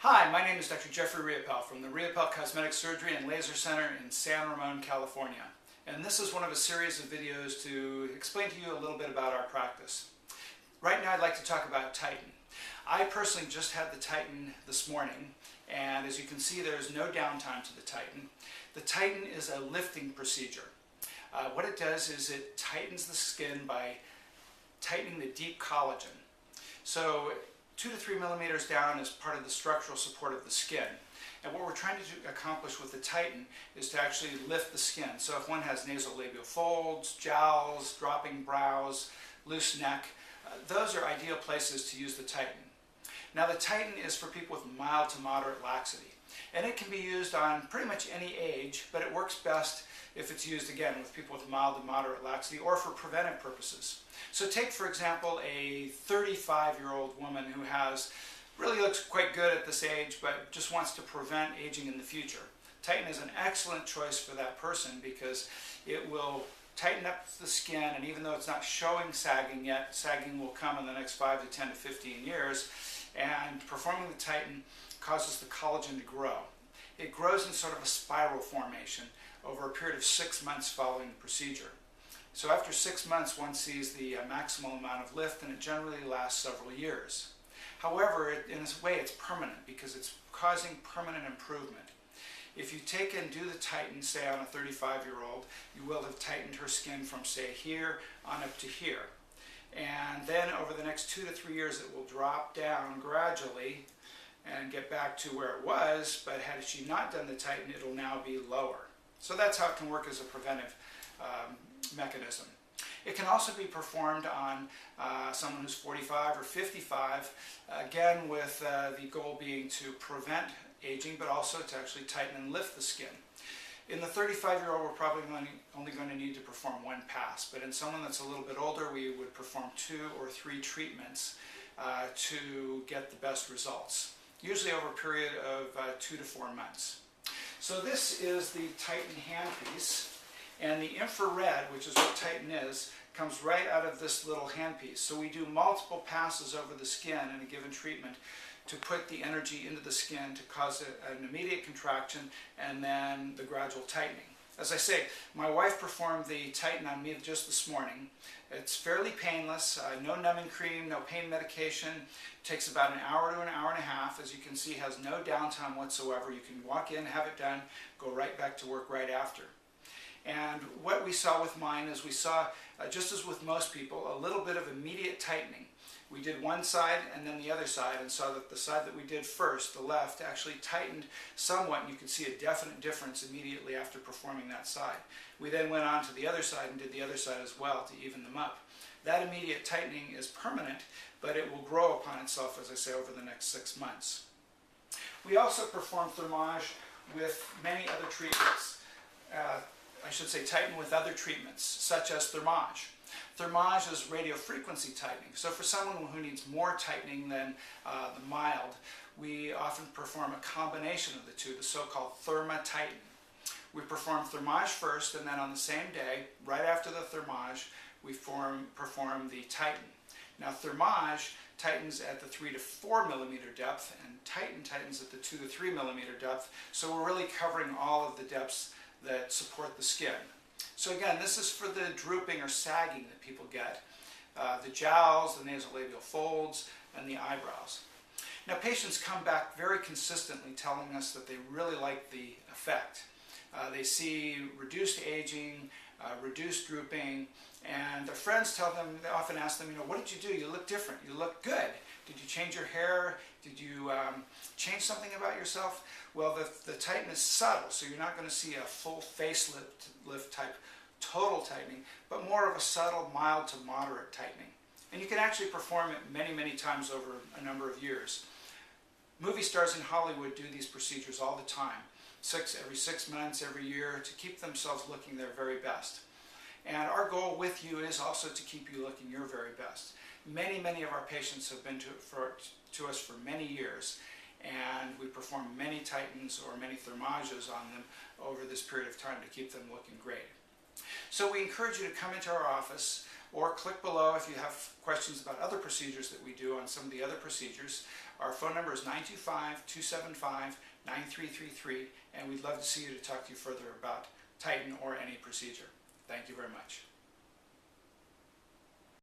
Hi, my name is Dr. Jeffrey Riopel from the Riopel Cosmetic Surgery and Laser Center in San Ramon, California. And this is one of a series of videos to explain to you a little bit about our practice. Right now I'd like to talk about Titan. I personally just had the Titan this morning, and as you can see there's no downtime to the Titan. The Titan is a lifting procedure. What it does is it tightens the skin by tightening the deep collagen. So 2 to 3 millimeters down is part of the structural support of the skin. And what we're trying to accomplish with the Titan is to actually lift the skin. So if one has nasolabial folds, jowls, dropping brows, loose neck, those are ideal places to use the Titan. Now the Titan is for people with mild to moderate laxity. And it can be used on pretty much any age, but it works best if it's used again with people with mild to moderate laxity or for preventive purposes. So take for example a 35-year-old woman who really looks quite good at this age but just wants to prevent aging in the future. Titan is an excellent choice for that person because it will tighten up the skin, and even though it's not showing sagging yet, sagging will come in the next 5 to 10 to 15 years, and performing the Titan causes the collagen to grow. It grows in sort of a spiral formation over a period of 6 months following the procedure. So after 6 months one sees the maximal amount of lift, and it generally lasts several years. However, in a way it's permanent because it's causing permanent improvement. If you take and do the Titan, say on a 35-year-old, you will have tightened her skin from say here on up to here. And then over the next 2 to 3 years it will drop down gradually and get back to where it was, but had she not done the Titan, it'll now be lower. So that's how it can work as a preventive mechanism. It can also be performed on someone who's 45 or 55, again with the goal being to prevent aging, but also to actually tighten and lift the skin. In the 35-year-old, we're probably only going to need to perform one pass, but in someone that's a little bit older, we would perform 2 or 3 treatments to get the best results, usually over a period of 2 to 4 months. So this is the Titan handpiece, and the infrared, which is what Titan is, comes right out of this little handpiece. So we do multiple passes over the skin in a given treatment to put the energy into the skin to cause an immediate contraction and then the gradual tightening. As I say, my wife performed the Titan on me just this morning. It's fairly painless, no numbing cream, no pain medication. It takes about an hour to an hour and a half. As you can see, has no downtime whatsoever. You can walk in, have it done, go right back to work right after. And what we saw with mine is we saw, just as with most people, a little bit of immediate tightening. We did one side and then the other side, and saw that the side that we did first, the left, actually tightened somewhat, and you could see a definite difference immediately after performing that side. We then went on to the other side and did the other side as well to even them up. That immediate tightening is permanent, but it will grow upon itself, as I say, over the next 6 months. We also perform thermage with many other treatments. I should say Titan with other treatments, such as thermage. Thermage is radiofrequency tightening. So for someone who needs more tightening than the mild, we often perform a combination of the two, the so-called Therma-Titan. We perform thermage first, and then on the same day, right after the thermage, we perform the Titan. Now thermage tightens at the 3 to 4 millimeter depth, and Titan tightens at the 2 to 3 millimeter depth, so we're really covering all of the depths that support the skin. So again, this is for the drooping or sagging that people get, the jowls, the nasolabial folds, and the eyebrows. Now patients come back very consistently telling us that they really like the effect. They see reduced aging, reduced drooping, and their friends tell them, they often ask them, what did you do? You look different. You look good. Did you change your hair? Did you change something about yourself? Well, the Titan is subtle, so you're not going to see a full facelift type total tightening, but more of a subtle, mild to moderate tightening. And you can actually perform it many, many times over a number of years. Movie stars in Hollywood do these procedures all the time, every 6 months, every year, to keep themselves looking their very best. And our goal with you is also to keep you looking your very best. Many, many of our patients have been to us for many years, and we perform many Titans or many thermages on them over this period of time to keep them looking great. So we encourage you to come into our office. or click below if you have questions about other procedures that we do on some of the other procedures. Our phone number is 925-275-9333, and we'd love to see you to talk to you further about Titan or any procedure. Thank you very much.